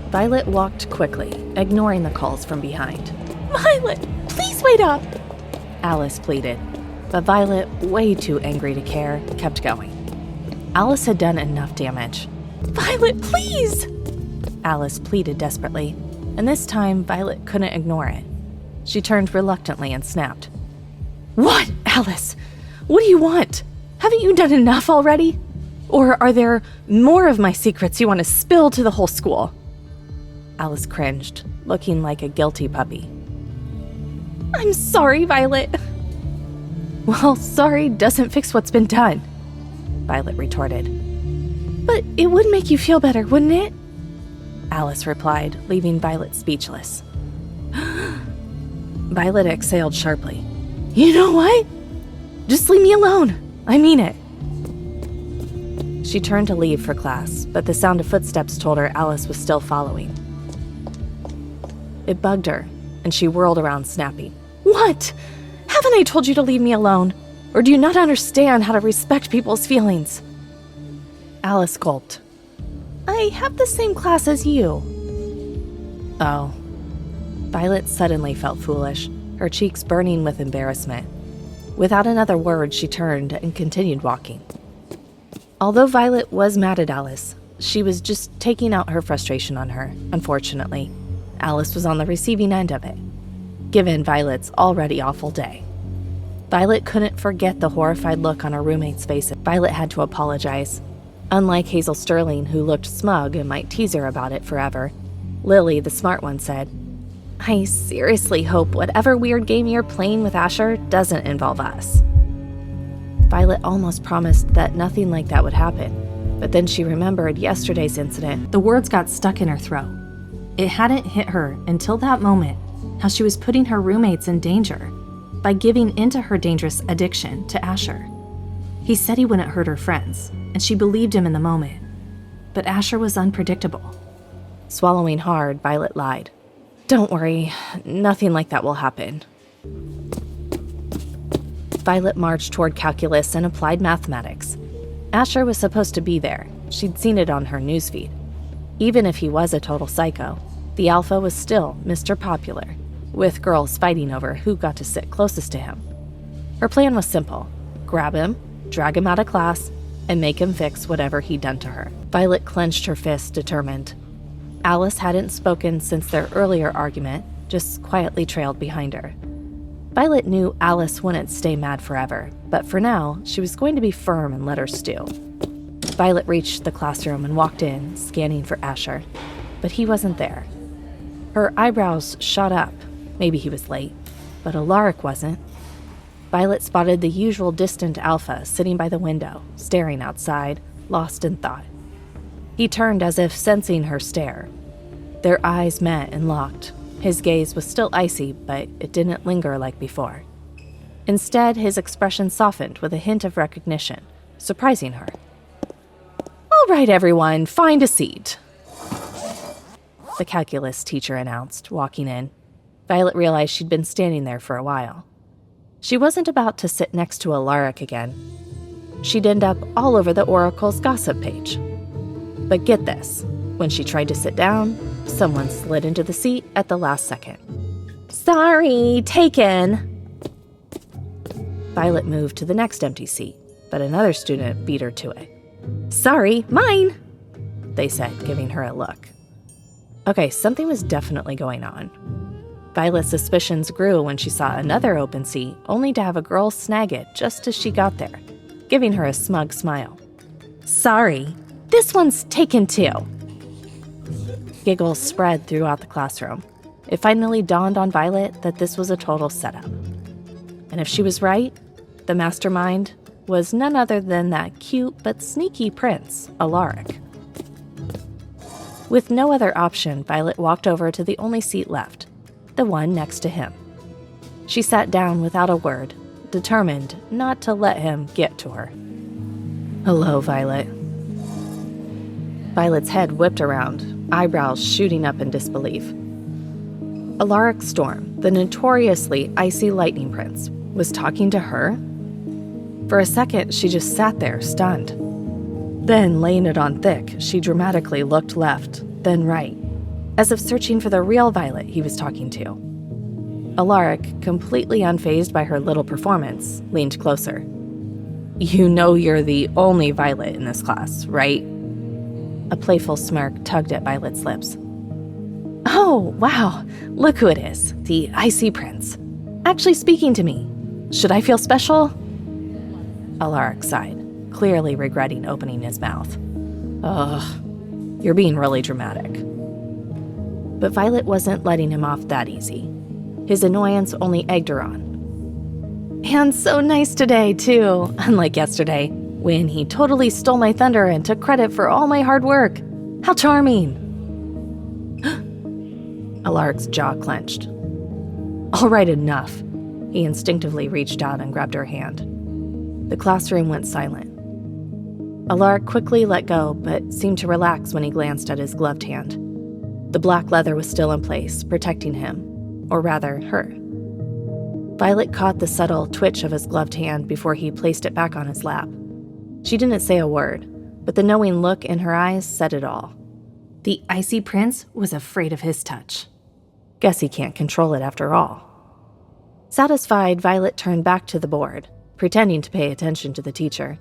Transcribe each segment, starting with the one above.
Violet walked quickly, ignoring the calls from behind. Violet, please wait up! Alice pleaded, but Violet, way too angry to care, kept going. Alice had done enough damage. Violet, please! Alice pleaded desperately, and this time Violet couldn't ignore it. She turned reluctantly and snapped. What, Alice? What do you want? Haven't you done enough already? Or are there more of my secrets you want to spill to the whole school? Alice cringed, looking like a guilty puppy. I'm sorry, Violet. Well, sorry doesn't fix what's been done, Violet retorted. But it would make you feel better, wouldn't it? Alice replied, leaving Violet speechless. Violet exhaled sharply. You know what? Just leave me alone. I mean it. She turned to leave for class, but the sound of footsteps told her Alice was still following. It bugged her, and she whirled around snapping. What? Haven't I told you to leave me alone? Or do you not understand how to respect people's feelings? Alice gulped. I have the same class as you. Oh. Violet suddenly felt foolish, her cheeks burning with embarrassment. Without another word, she turned and continued walking. Although Violet was mad at Alice, she was just taking out her frustration on her. Unfortunately, Alice was on the receiving end of it, given Violet's already awful day. Violet couldn't forget the horrified look on her roommate's face. Violet had to apologize. Unlike Hazel Sterling, who looked smug and might tease her about it forever, Lily, the smart one, said, I seriously hope whatever weird game you're playing with Asher doesn't involve us. Violet almost promised that nothing like that would happen, but then she remembered yesterday's incident. The words got stuck in her throat. It hadn't hit her until that moment how she was putting her roommates in danger by giving into her dangerous addiction to Asher. He said he wouldn't hurt her friends, and she believed him in the moment. But Asher was unpredictable. Swallowing hard, Violet lied. Don't worry, nothing like that will happen. Violet marched toward calculus and applied mathematics. Asher was supposed to be there. She'd seen it on her newsfeed. Even if he was a total psycho, the alpha was still Mr. Popular, with girls fighting over who got to sit closest to him. Her plan was simple. Grab him, drag him out of class, and make him fix whatever he'd done to her. Violet clenched her fist, determined. Alice hadn't spoken since their earlier argument, just quietly trailed behind her. Violet knew Alice wouldn't stay mad forever, but for now, she was going to be firm and let her stew. Violet reached the classroom and walked in, scanning for Asher, but he wasn't there. Her eyebrows shot up. Maybe he was late, but Alaric wasn't. Violet spotted the usual distant alpha sitting by the window, staring outside, lost in thought. He turned as if sensing her stare. Their eyes met and locked. His gaze was still icy, but it didn't linger like before. Instead, his expression softened with a hint of recognition, surprising her. All right, everyone, find a seat, the calculus teacher announced, walking in. Violet realized she'd been standing there for a while. She wasn't about to sit next to Alaric again. She'd end up all over the Oracle's gossip page. But get this, when she tried to sit down, someone slid into the seat at the last second. Sorry, taken. Violet moved to the next empty seat, but another student beat her to it. Sorry, mine, they said, giving her a look. Okay, something was definitely going on. Violet's suspicions grew when she saw another open seat, only to have a girl snag it just as she got there, giving her a smug smile. Sorry, this one's taken too. Giggles spread throughout the classroom. It finally dawned on Violet that this was a total setup. And if she was right, the mastermind was none other than that cute but sneaky prince, Alaric. With no other option, Violet walked over to the only seat left, the one next to him. She sat down without a word, determined not to let him get to her. Hello, Violet. Violet's head whipped around, eyebrows shooting up in disbelief. Alaric Storm, the notoriously icy lightning prince, was talking to her? For a second, she just sat there, stunned. Then, laying it on thick, she dramatically looked left, then right. as if searching for the real Violet he was talking to. Alaric, completely unfazed by her little performance, leaned closer. "You know you're the only Violet in this class, right?" A playful smirk tugged at Violet's lips. "Oh, wow, look who it is, the Icy Prince. Actually speaking to me. Should I feel special?" Alaric sighed, clearly regretting opening his mouth. "Ugh, you're being really dramatic." But Violet wasn't letting him off that easy. His annoyance only egged her on. "And so nice today, too, unlike yesterday, when he totally stole my thunder and took credit for all my hard work. How charming!" Alaric's jaw clenched. "All right, enough." He instinctively reached out and grabbed her hand. The classroom went silent. Alaric quickly let go, but seemed to relax when he glanced at his gloved hand. The black leather was still in place, protecting him, or rather, her. Violet caught the subtle twitch of his gloved hand before he placed it back on his lap. She didn't say a word, but the knowing look in her eyes said it all. The Icy Prince was afraid of his touch. Guess he can't control it after all. Satisfied, Violet turned back to the board, pretending to pay attention to the teacher,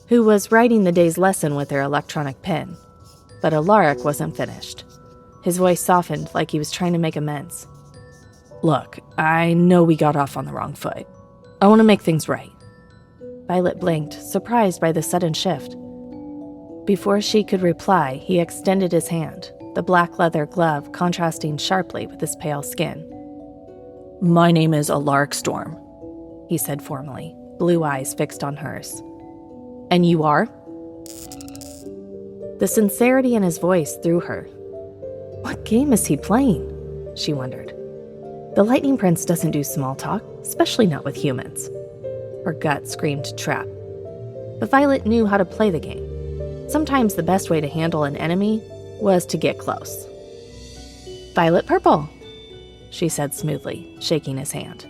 who was writing the day's lesson with her electronic pen. But Alaric wasn't finished. His voice softened like he was trying to make amends. "Look, I know we got off on the wrong foot. I want to make things right." Violet blinked, surprised by the sudden shift. Before she could reply, he extended his hand, the black leather glove contrasting sharply with his pale skin. "My name is Alaric Storm," he said formally, blue eyes fixed on hers. "And you are?" The sincerity in his voice threw her. What game is he playing? She wondered. The Lightning Prince doesn't do small talk, especially not with humans. Her gut screamed trap. But Violet knew how to play the game. Sometimes the best way to handle an enemy was to get close. "Violet Purple," she said smoothly, shaking his hand.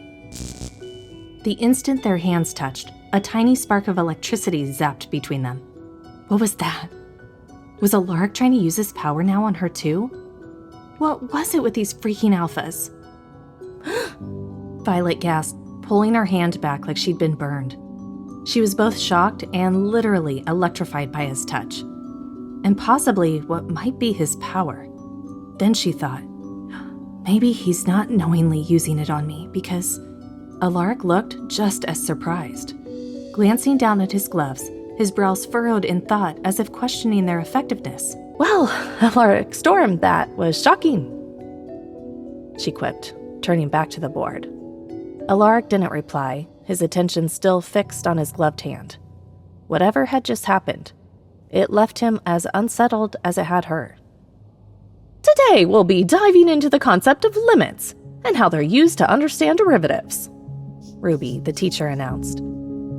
The instant their hands touched, a tiny spark of electricity zapped between them. What was that? Was Alaric trying to use his power now on her too? What was it with these freaking alphas? Violet gasped, pulling her hand back like she'd been burned. She was both shocked and literally electrified by his touch, and possibly what might be his power. Then she thought, maybe he's not knowingly using it on me because Alaric looked just as surprised. Glancing down at his gloves, his brows furrowed in thought as if questioning their effectiveness. "Well, Alaric Storm, that was shocking," she quipped, turning back to the board. Alaric didn't reply, his attention still fixed on his gloved hand. Whatever had just happened, it left him as unsettled as it had her. "Today we'll be diving into the concept of limits and how they're used to understand derivatives," Ruby, the teacher, announced.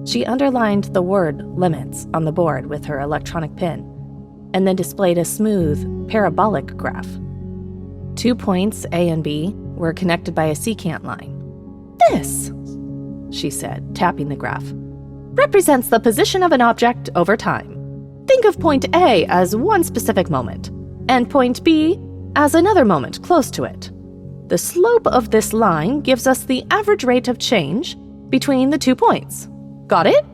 She underlined the word limits on the board with her electronic pen, and then displayed a smooth, parabolic graph. 2 points, A and B, were connected by a secant line. "This," she said, tapping the graph, "represents the position of an object over time. Think of point A as one specific moment, and point B as another moment close to it. The slope of this line gives us the average rate of change between the 2 points. Got it?"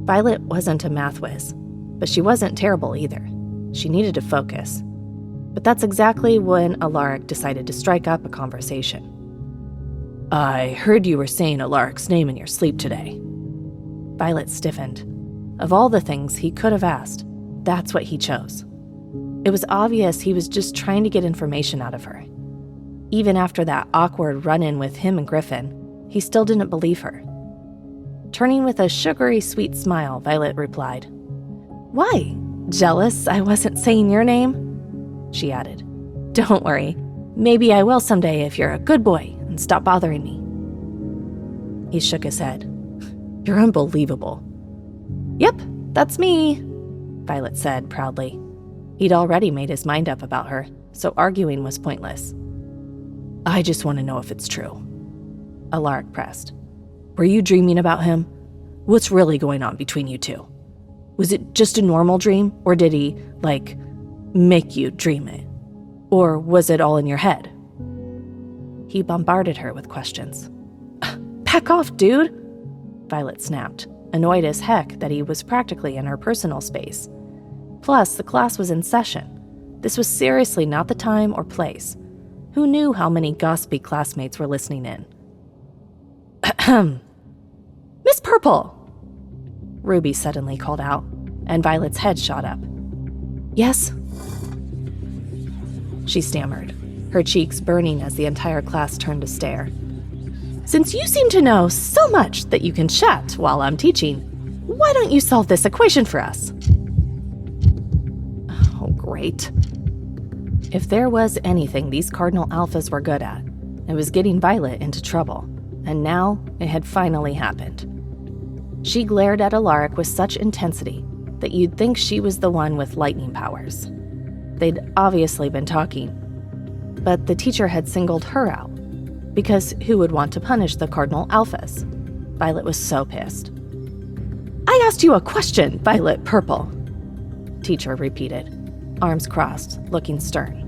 Violet wasn't a math whiz, but she wasn't terrible either. She needed to focus. But that's exactly when Alaric decided to strike up a conversation. "I heard you were saying Alaric's name in your sleep today." Violet stiffened. Of all the things he could have asked, that's what he chose. It was obvious he was just trying to get information out of her. Even after that awkward run-in with him and Griffin, he still didn't believe her. Turning with a sugary sweet smile, Violet replied, "Why? Jealous I wasn't saying your name?" She added, "Don't worry. Maybe I will someday if you're a good boy and stop bothering me." He shook his head. "You're unbelievable." "Yep, that's me," Violet said proudly. He'd already made his mind up about her, so arguing was pointless. "I just want to know if it's true," Alaric pressed. "Were you dreaming about him? What's really going on between you two? Was it just a normal dream, or did he, make you dream it?" Or was it all in your head? He bombarded her with questions. Back off, dude! Violet snapped, annoyed as heck that he was practically in her personal space. Plus, the class was in session. This was seriously not the time or place. Who knew how many gossipy classmates were listening in? Ahem. Miss Purple! Ruby suddenly called out, and Violet's head shot up. Yes? She stammered, her cheeks burning as the entire class turned to stare. Since you seem to know so much that you can chat while I'm teaching, why don't you solve this equation for us? Oh, great. If there was anything these Cardinal Alphas were good at, it was getting Violet into trouble, and now it had finally happened. She glared at Alaric with such intensity that you'd think she was the one with lightning powers. They'd obviously been talking, but the teacher had singled her out, because who would want to punish the Cardinal Alphas? Violet was so pissed. I asked you a question, Violet Purple, teacher repeated, arms crossed, looking stern.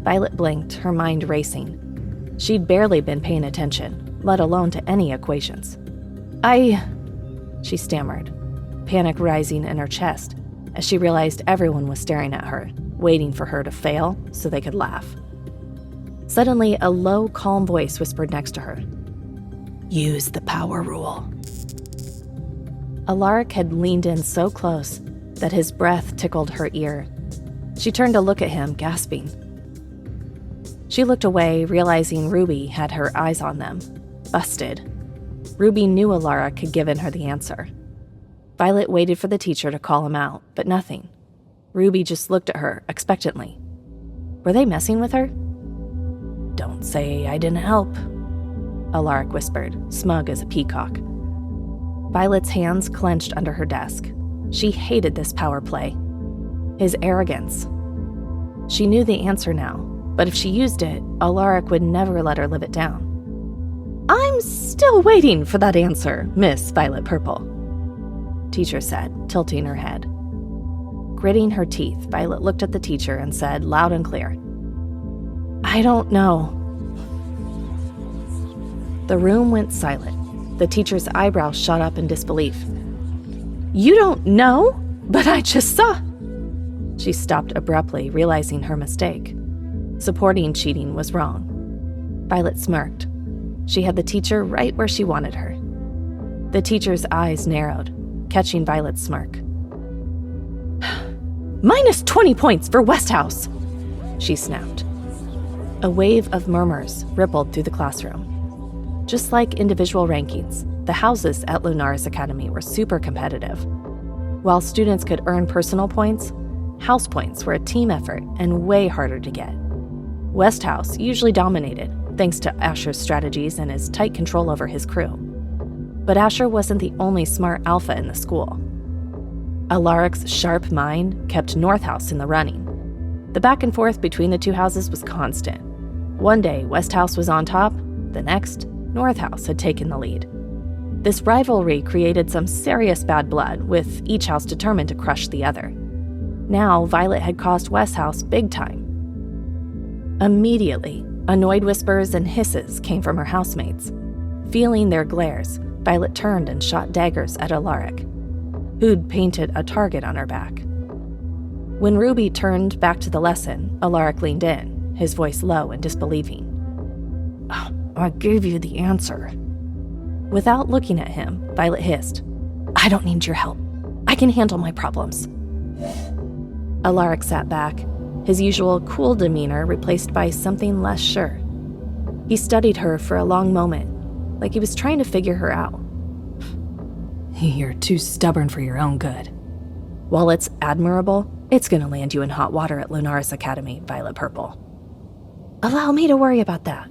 Violet blinked, her mind racing. She'd barely been paying attention, let alone to any equations. She stammered, panic rising in her chest as she realized everyone was staring at her, waiting for her to fail so they could laugh. Suddenly, a low, calm voice whispered next to her. Use the power rule. Alaric had leaned in so close that his breath tickled her ear. She turned to look at him, gasping. She looked away, realizing Ruby had her eyes on them. Busted. Ruby knew Alaric had given her the answer. Violet waited for the teacher to call him out, but nothing. Ruby just looked at her expectantly. Were they messing with her? Don't say I didn't help, Alaric whispered, smug as a peacock. Violet's hands clenched under her desk. She hated this power play. His arrogance. She knew the answer now, but if she used it, Alaric would never let her live it down. I'm still waiting for that answer, Miss Violet Purple, teacher said, tilting her head. Gritting her teeth, Violet looked at the teacher and said loud and clear, I don't know. The room went silent. The teacher's eyebrows shot up in disbelief. You don't know? But I just saw. She stopped abruptly, realizing her mistake. Supporting cheating was wrong. Violet smirked. She had the teacher right where she wanted her. The teacher's eyes narrowed, catching Violet's smirk. Minus 20 points for Westhouse, she snapped. A wave of murmurs rippled through the classroom. Just like individual rankings, the houses at Lunaris Academy were super competitive. While students could earn personal points, house points were a team effort and way harder to get. Westhouse usually dominated, thanks to Asher's strategies and his tight control over his crew. But Asher wasn't the only smart alpha in the school. Alaric's sharp mind kept Northhouse in the running. The back and forth between the two houses was constant. One day, Westhouse was on top, the next, Northhouse had taken the lead. This rivalry created some serious bad blood, with each house determined to crush the other. Now, Violet had cost Westhouse big time. Immediately, annoyed whispers and hisses came from her housemates. Feeling their glares, Violet turned and shot daggers at Alaric, who'd painted a target on her back. When Ruby turned back to the lesson, Alaric leaned in, his voice low and disbelieving. I gave you the answer. Without looking at him, Violet hissed, I don't need your help. I can handle my problems. Alaric sat back, his usual cool demeanor replaced by something less sure. He studied her for a long moment, like he was trying to figure her out. You're too stubborn for your own good. While it's admirable, it's gonna land you in hot water at Lunaris Academy, Violet Purple. Allow me to worry about that,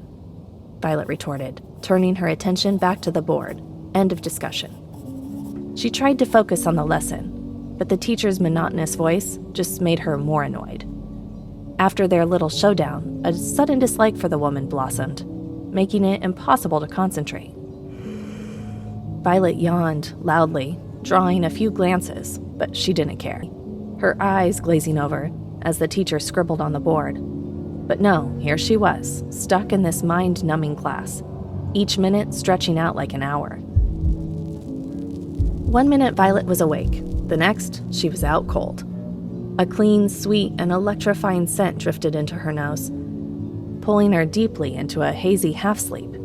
Violet retorted, turning her attention back to the board. End of discussion. She tried to focus on the lesson, but the teacher's monotonous voice just made her more annoyed. After their little showdown, a sudden dislike for the woman blossomed, making it impossible to concentrate. Violet yawned loudly, drawing a few glances, but she didn't care. Her eyes glazing over as the teacher scribbled on the board, But no, here she was, stuck in this mind-numbing class, each minute stretching out like an hour. 1 minute Violet was awake, the next she was out cold. A clean, sweet, and electrifying scent drifted into her nose, pulling her deeply into a hazy half-sleep.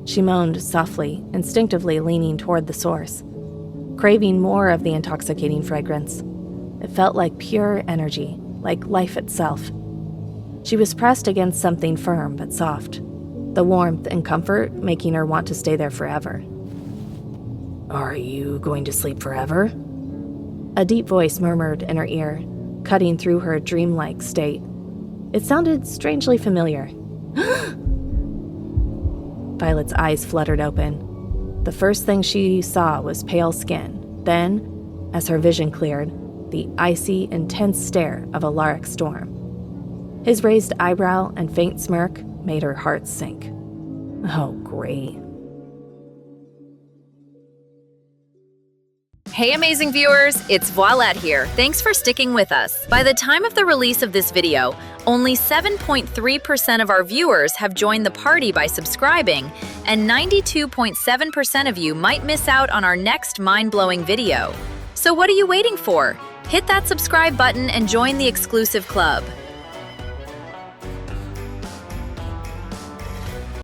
She moaned softly, instinctively leaning toward the source, craving more of the intoxicating fragrance. It felt like pure energy, like life itself. She was pressed against something firm but soft, the warmth and comfort making her want to stay there forever. "Are you going to sleep forever?" A deep voice murmured in her ear, cutting through her dreamlike state. It sounded strangely familiar. Violet's eyes fluttered open. The first thing she saw was pale skin. Then, as her vision cleared, the icy, intense stare of Alaric Storm. His raised eyebrow and faint smirk made her heart sink. Oh, great. Hey amazing viewers, it's Voilette here. Thanks for sticking with us. By the time of the release of this video, only 7.3% of our viewers have joined the party by subscribing, and 92.7% of you might miss out on our next mind-blowing video. So what are you waiting for? Hit that subscribe button and join the exclusive club.